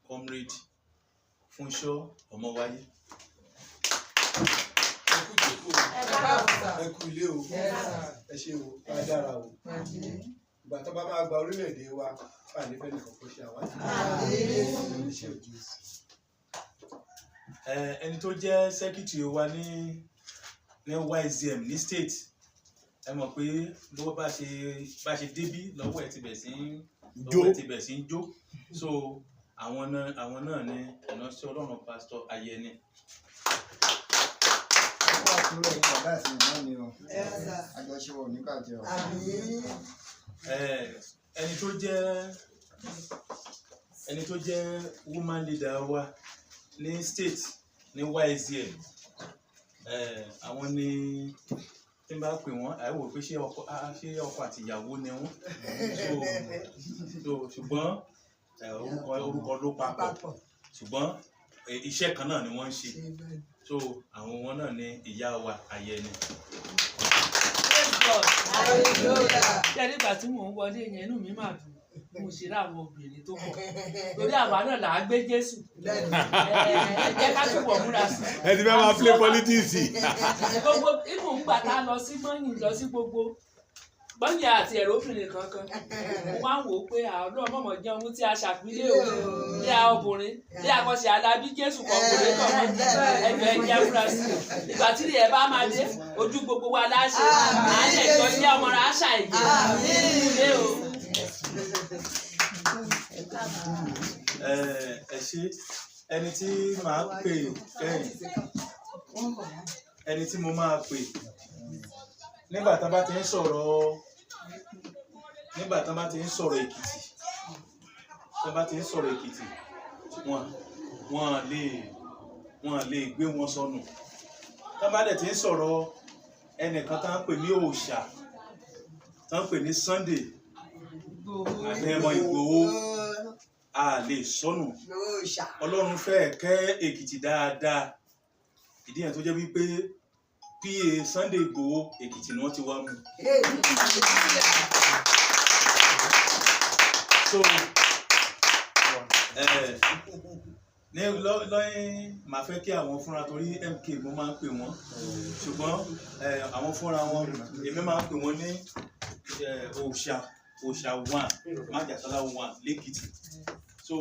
Comrade Fúnṣọ́ Ọmọwáyé. Ẹ kú ilé o, ẹ ṣe o, ẹ dára o. Ìgbà tó bá máa gba orílẹ̀-èdè wa, fà ní fẹ́ẹ́ nìkan kó ṣe àwájú. Ẹni tó jẹ́ secretary wa ní YZM ní state, ẹ mọ̀ pé bó bá ṣe débí lọ́wọ́ ẹ̀ ti bẹ̀ sí ń jó. So àwọn náà ni ìránṣẹ́ Ọlọ́run Pastor Ayẹni. Ẹni tó jẹ́ woman leader wa ní state ní YZM, àwọn ni tí n bá pè wọ́n àìwò pé ṣé ọkọ àti ìyàwó ni wọ́n, ṣùgbọ́n orúkọ ló papọ̀, ṣùgbọ́n iṣẹ́ kan náà ni wọ́n ń ṣe. So àwọn wọn náà ni ìyá wa Ayẹni. Ṣé nígbà tí mò ń wọlé yẹn inú mi máa dùn, mo ṣe rí àwọn obìnrin tó pọ̀ torí àwa náà là á gbé Jésù. Ẹ jẹ́ ká túbọ̀ múra sí. Ẹ ti fẹ́ máa play politics. Gbogbo inú ń gbà tá a lọ sí mọ́yìn lọ sí gbogbo gbọ́nyà àti ẹ̀rọ obìnrin kankan. Mo wá ń wò ó pé àwọn ọmọ jẹun mú tí a ṣàpilé o ní a obìnrin ní àkọsí alábí Jésù kọkùnrin kan ẹgbẹ́ ẹ̀jẹ̀ múra sí. Ìgbà tí ẹ bá máa dé ojú gbogbo wa láṣẹ àálẹ̀ ìjọ jẹ́ ọmọ rẹ̀ àṣà ìjẹ́ ilé o. Ẹ ṣe ẹni tí màá pè kẹ́yìn, ẹni tí mo máa pè nígbà tá bá ti ń sọ̀rọ̀ Èkìtì, wọ́n lè gbé wọn sọnù. Tá bá dẹ̀ ti ń sọ̀rọ̀ ẹnìkan tá ń pè ní òòṣà, tá ń pè ní Sunday Adéyẹmọ Ìgbòho, a lè sọnù. Ọlọ́run fẹ́ kẹ́ Èkìtì dáadáa, ìdí yẹn tó jẹ́ wípé PA Sunday Ìgbòho Èkìtì ni wọ́n ti wá mú. So ní lọ́yìn máa fẹ́ kí àwọn fúnra torí MK mo máa ń pè wọ́n, ṣùgbọ́n àwọn fúnra wọn èmi máa ń pè wọ́n ní òòṣà 1 Májàsálá 1 l'Èkìtì. So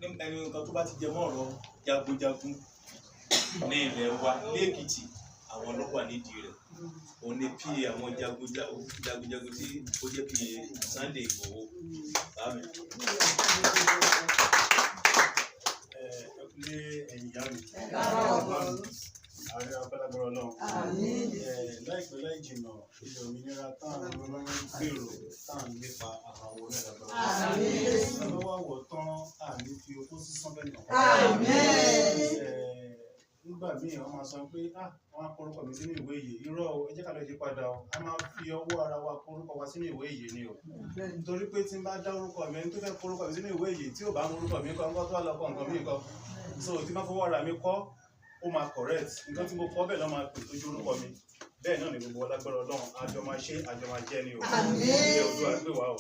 ẹni nǹkan tó bá ti jẹ mọ́ ọ̀rọ̀ jagunjagun ní ilẹ̀ wa l'Èkìtì, àwọn ló wà nídìí rẹ̀. Òun ni PA àwọn jagunjagun tí ó jẹ́ PA Sunday Ìgbòho. Ẹkúlé ẹ̀yìn ìyá mi. Ààrẹ ọ̀pẹ́lágbọ́rọ̀ Ọlọ́run. Láìpẹ́ láì jìnnà ilẹ̀ òmìnira táwọn ọmọ gbèrò táwọn lépa àwọn onídàgbà. Lọ́wọ́ àwọ̀ tán àní fi okó sísán bẹ́ẹ̀ nà. Nígbà míì wọ́n máa sọ pé wọ́n á kórúkọ mi sínú ìwé ìyè. Irọ́ o, ẹ jẹ́ ká lọ yí padà o. A máa fi ọwọ́ ara wa kórúkọ wa sínú ìwé ìyè ni o. Nítorí pé tí n bá dá orúkọ mi, ẹni tó fẹ́ kórúkọ mi sínú ìwé ìyè tí ò bá mú orúkọ mi kọ́ nǹkan tó wà lọ́kọ̀ nǹkan mí kọ́. So tí máa fọwọ́ ara mi kọ́, ó máa correct. Nǹkan tí mo kọ́ bẹ́ẹ̀ lọ́ máa pè tó jó orúkọ mi. Bẹ́ẹ̀ náà ni gbogbo ọlágbára Ọlọ́run àjọ máa ṣe àjọ máa jẹ́ ni o. Ilé Olúwa gbé wa o.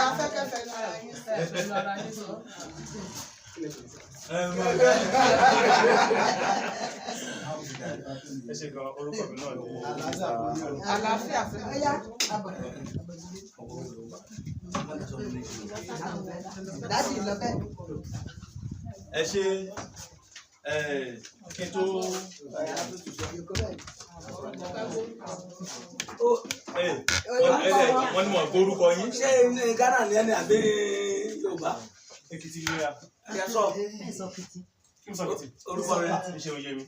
Afẹ́kẹ́fẹ́ lára yín sọ. Ẹ ṣe gan orúkọ mi náà ní Àlàáfíà fẹ́. Dájú ìlọ́bẹ̀. Ẹ ṣe kí n tó wọ́n ní mọ̀ gbórúkọ yín. Ṣé ní Ghana ni ẹni àbí Yorùbá? Èkìtì ni a. Orúkọ rẹ̀ ṣe oyè mi.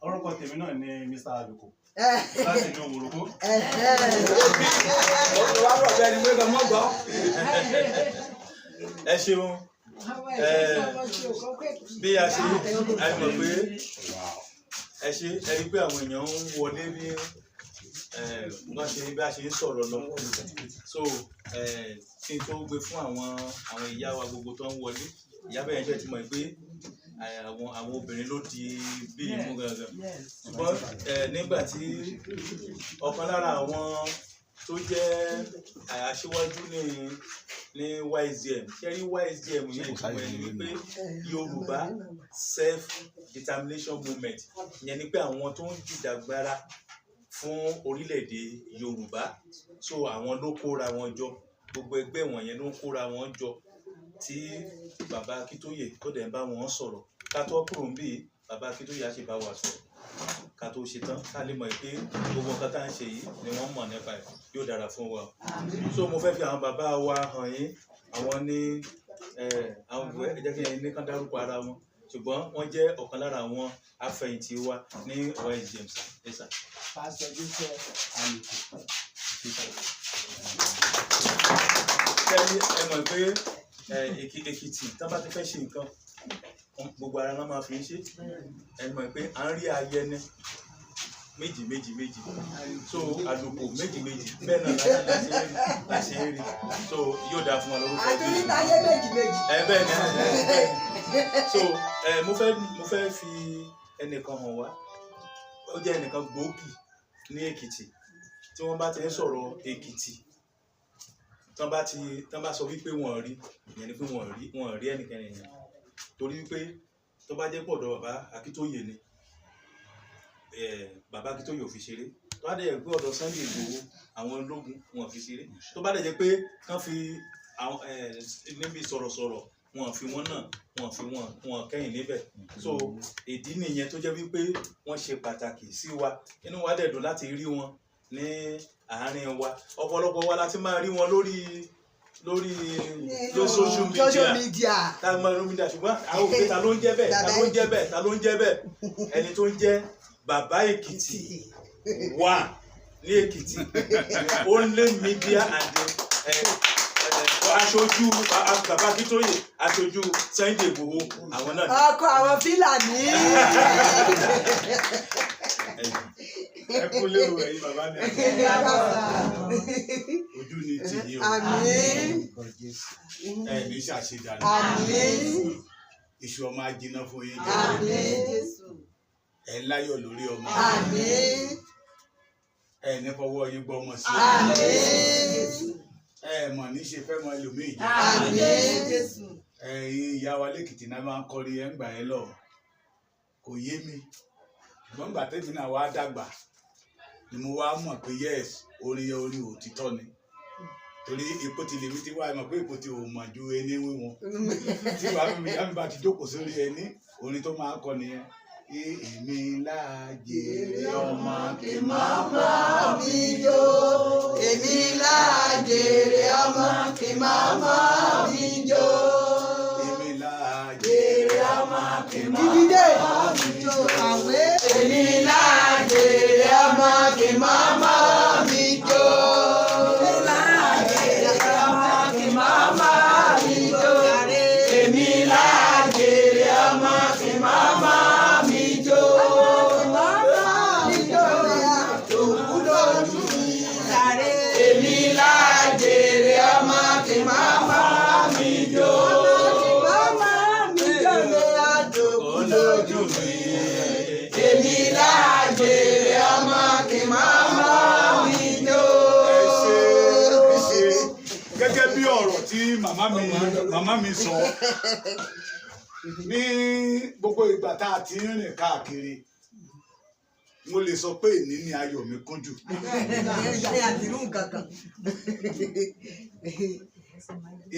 Orúkọ tèmi náà ni Mr. Aluko. Láti inú Òmùrùkú. Wá rọ̀ bẹ́ẹ̀ ni pé kò mọ́ gbọ́. Ẹ ṣeun. Bí a ṣe mọ̀ pé ẹ rí pé àwọn èèyàn ń wọlé bí wọ́n ṣe bí a ṣe ń sọ̀rọ̀ lọ. So kí n tó gbé fún àwọn ìyá wa gbogbo tó ń wọlé, ìyá bẹ́ẹ̀ jẹ́ ti mọ̀ pé àwọn obìnrin ló di bí imú gangan. Ṣùgbọ́n nígbà tí ọ̀kan lára àwọn tó jẹ́ aṣíwájú ní YSDM ṣẹ́rí YSDM yẹn ìtumọ̀ ẹni wípé Yorùbá self determination movement ìyẹn ni pé àwọn tó ń jìjàgbara fún orílẹ̀-èdè Yorùbá so àwọn ló kóra wọn jọ gbogbo ẹgbẹ́ wọ̀nyẹn ló ń kóra wọn jọ tí bàbá Akíntóyè tó dẹ̀ ń bá wọn sọ̀rọ̀ ká tó kúrò ń bí bàbá Akíntóyè á ṣe bá wa sọ̀rọ̀ ká tó ṣe tán ká lè mọ̀ pé gbogbo nǹkan tá à ń ṣe yìí ni wọ́n mọ̀ nípa ẹ̀ yóò dára fún wa so mo fẹ́ fi àwọn bàbá wa hàn yín àwọn ní àwọn ìwé ẹ jẹ́ kí ẹni kán dárúkọ ara wọn ṣùgbọ́n wọ́n jẹ́ ọ̀kan lára àwọn afẹ̀yìntì wa ní YSDM ẹ̀sà. Pásítọ̀ Joseph Àlùkò. ẹ mọ̀ pé Èkìtì tá bá ti fẹ́ ṣe nǹkan gbogbo ara náà máa fi ń ṣe ẹ mọ̀ pé à ń rí ayẹnẹ méjì so àlùkò méjì bẹ́ẹ̀ náà láti rí so yóò dáa fún wa lórúkọ àdúrí táyé méjì. bẹ́ẹ̀ ni so mo fẹ́ fi ẹnìkan hàn wá ó jẹ́ ẹnìkan gbòógì ní Èkìtì tí wọ́n bá ti ń sọ̀rọ̀ Èkìtì tán bá sọ wípé wọ́n rí ìyẹn ni pé wọ́n rí ẹnìkan yẹn torí wípé tó bá jẹ́ pọ̀dọ̀ bàbá Akíntóyè ni bàbá Akíntóyè ò fi ṣeré tó bá dẹ̀ pé ọ̀dọ̀ Sunday Igboho àwọn ológun wọn fi ṣeré tó bá dẹ̀ jẹ́ pé kán fi níbi sọ̀rọ̀sọ̀rọ̀ wọn fi wọn náà wọn kẹ́yìn níbẹ̀ so ìdí nìyẹn tó jẹ́ wípé wọ́n ṣe pàtàkì sí wa inú wa dẹ̀ dùn láti rí wọn ní àárín wa ọ̀pọ̀lọpọ̀ wa láti máa rí wọn lórí social media ṣùgbọ́n àwọn òfin ta ló ń jẹ́ bẹ́ẹ̀ ẹni tó ń jẹ́ bàbá Èkìtì wà ní Èkìtì only media and aṣojú bàbá Akíntóyè aṣojú Sunday Igboho àwọn náà. ọkọ àwọn Fúlàní. ẹ kú lérò ẹ̀yin bàbá mi ojú ni tìyín o ẹ ní ṣàṣedànù iṣu ọmọ ajiná fún yín ẹ láyọ̀ lórí ọmọ ẹ ní fọwọ́ yín gbọ́ ọmọ sí ẹ mọ̀ ní ṣe fẹ́ mọ ẹlòmíì jẹ́ ẹ̀yin ìyá wa lẹ́kìtì náà máa ń kọrin ẹ̀ ń gbà ẹ́ lọ kò yé mi ṣùgbọ́n gbà tẹ́mi náà wá dàgbà ni mo wá mọ̀ pé yes orin òtítọ́ ni torí ipò tí lèmi ti wá ẹ mọ̀ pé ipò tí ò mọ̀ ju ẹni wíwọn tí wàá fi mi bá ti jókòó sórí ẹni orin tó máa ń kọ nìyẹn èmi lájèrè ọmọ kí màmá mi yó èmi lájèrè ọmọ kí màmá mi yó èmi lájèrè ọmọ kí màmá mi yó àwẹ̀ èmi lájèrè ọmọ kí màmá mi yó èmi lájèrè ọmọ kí màmá mi yó èmi lájèrè ọmọ kí màmá mi yó màmá mi yó àtòkù lójú mi èmi lájèrè ọmọ kí màmá mi yó màmá mi yó àtòkù lójú mi èmi lájèrè ọmọ kí màmá mi yó. gẹ́gẹ́ bí ọ̀rọ̀ tí màmá mi sọ ní gbogbo ìgbà tá a ti ń rìn káàkiri mo lè sọ pé èní ni ayọ̀ mi kún jù.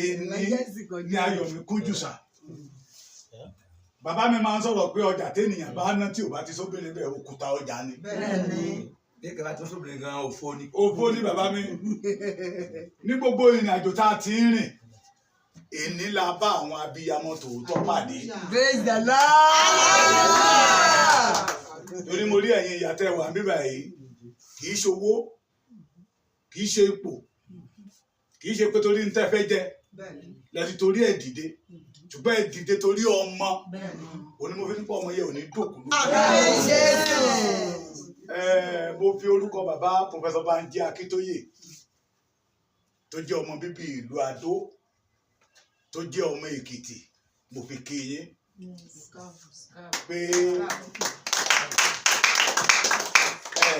èní ni ayọ̀ mi kún jù sà. Bàbá mi máa ń sọ̀rọ̀ pé ọjà téèyàn bá ná tí ò bá ti sóbìnrin bẹ́ẹ̀ òkúta ọjà ni. bí kí wàá tó sóbìnrin gan òfo ni. Òfo ni bàbá mi. Ní gbogbo ìrìn àjò tá a ti ń rìn èní la bá àwọn abiyamọ tòótọ́ pàdé. Praise the Lord. Torí mo rí ẹ̀yin ìyá tẹ́ wà níbà yìí kì í ṣowó kì í ṣe ipò kì í ṣe pé torí ń tẹ́ fẹ́ jẹ lẹ́sìn torí ẹ̀ dìde ṣùgbọ́n ẹ̀ dìde torí ọmọ onímọ̀fẹ́ nípa ọmọ yẹn ò ní dòkú lóko. Mo fi orúkọ bàbá Professor Banji Akíntóyè tó jẹ́ ọmọ bíbí ìlú Adó tó jẹ́ ọmọ Èkìtì mo fi kí yín pé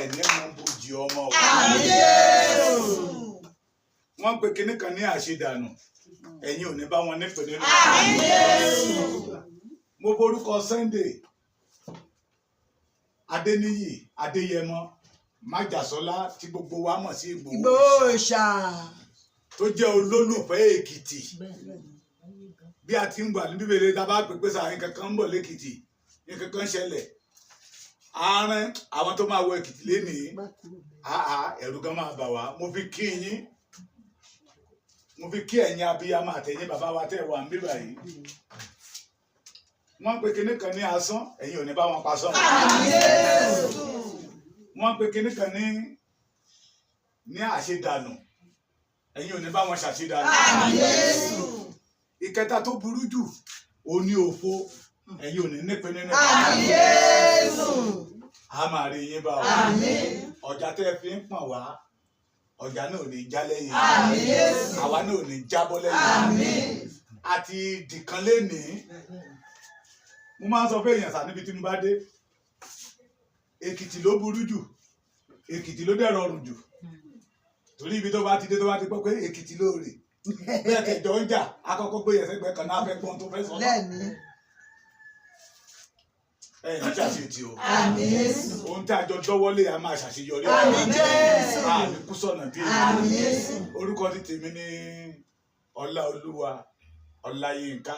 ẹ ní mú bójì ọmọ o. Wọ́n pe kinní kan ní àṣedànù ẹ̀yin ò ní bá wọn nípe nínú. Mo borúkọ Sunday Adéníyì Adéyẹmọ Májàsọ́lá tí gbogbo wa mọ̀ sí Ìgbòho ṣá. tó jẹ́ olólùfẹ́ Èkìtì. Bí a ti ń gbà ní Bíbélì tá a bá pè pé sàárín kankan ń bọ̀ lẹ́kìtì ní kankan ṣẹlẹ̀ àárín àwọn tó máa wọ Èkìtì lénìí ẹ̀rù gan máa bà wá. Mo fi kí yín, mo fi kí ẹ̀yin abiyamọ àtẹ̀yin bàbá wa tẹ́ wà ń bí báyìí. Wọ́n pe kinní kan ní asán ẹ̀yin ò ní bá wọn pa sán. Wọ́n pe kinní kan ní àṣedànù ẹ̀yin ò ní bá wọn ṣàṣedànù. Ìkẹta tó burú jù ó ní òfo ẹ̀yin ò ní nípe nínú. A máa rí yín bá wa. Ọjà tẹ́ fi ń pọ̀n wá ọjà náà ò ní já lẹ́yìn. Àwa náà ò ní jábọ́ lẹ́yìn. Àti dìkan lénìí. Mo máa ń sọ fún èèyàn sá níbi tí mo bá dé. Èkìtì ló burú jù. Èkìtì ló dẹ̀ rọrùn jù. Torí ibi tó bá ti dé tó bá ti gbọ́ pé Èkìtì lóore. Bẹ́ẹ̀ kẹjọ ń jà akọ́kọ́ gbé yẹn sẹ́gbẹ̀ẹ́ kan náà fẹ́ gbọ́n tó fẹ́ sọ. Ẹ̀yin ṣàṣetì o. Ohun tí a jọ dọ́wọ́lé a máa ṣàṣeyọrí. Àlékún sọ̀nà bí èyí. Orúkọ ti tèmi ní Ọláolúwa Ọláyínká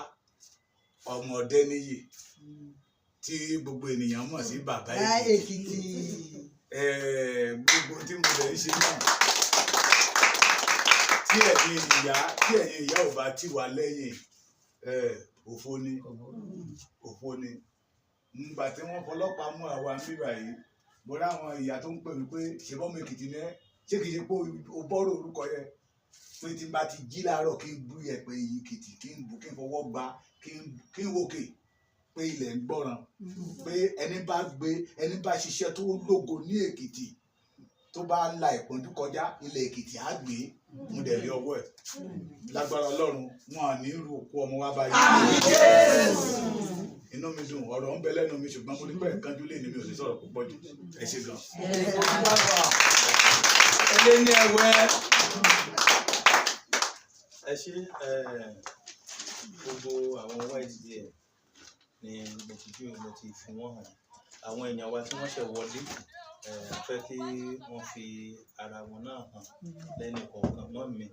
ọmọ Ọdẹ́níyì tí gbogbo ènìyàn mọ̀ sí bàbá Èkìtì. Gbogbo tí mo lè ṣe náà tí ẹ̀yin ìyá ò bá tì wá lẹ́yìn òfo ni. Nígbà tí wọ́n fọlọ́pàá mú àwa ń bíbà yìí mo ráwọn ìyá tó ń pè mí pé ṣe bọ́mọ Èkìtì ní ṣé kìí ṣe pé o bọ́rọ̀ orúkọ yẹn pé tí n bá ti jí láàárọ̀ kí n bú yẹ̀pẹ̀ Èkìtì kí n fọwọ́ gbá kí n wòkè pé ilẹ̀ ń gbọ́ràn pé ẹni bá ṣiṣẹ́ tó lógo ní Èkìtì tó bá la ìpọ́njú kọjá ilẹ̀ Èkìtì á gbé mo dẹ̀ rí ọwọ́ ẹ̀ lágbára Ọlọ́run wọn à ní rú òkú ọmọ wa báyìí. Inú mi dùn ọ̀rọ̀ ń bẹ lẹ́nu mi ṣùgbọ́n mo ní pẹ́ kánjú lé ní mi ò ní sọ̀rọ̀ púpọ̀ jù ẹ ṣe gan. Ilé ní ẹ̀wẹ́ ẹ ṣe gbogbo àwọn white bear ni mo ti fi wọ́n hàn. Àwọn èèyàn wa tí wọ́n ṣẹ̀ wọlé fẹ́ kí wọ́n fi ara wọn náà hàn lẹ́nu kọ̀ọ̀kan mọ́ mi.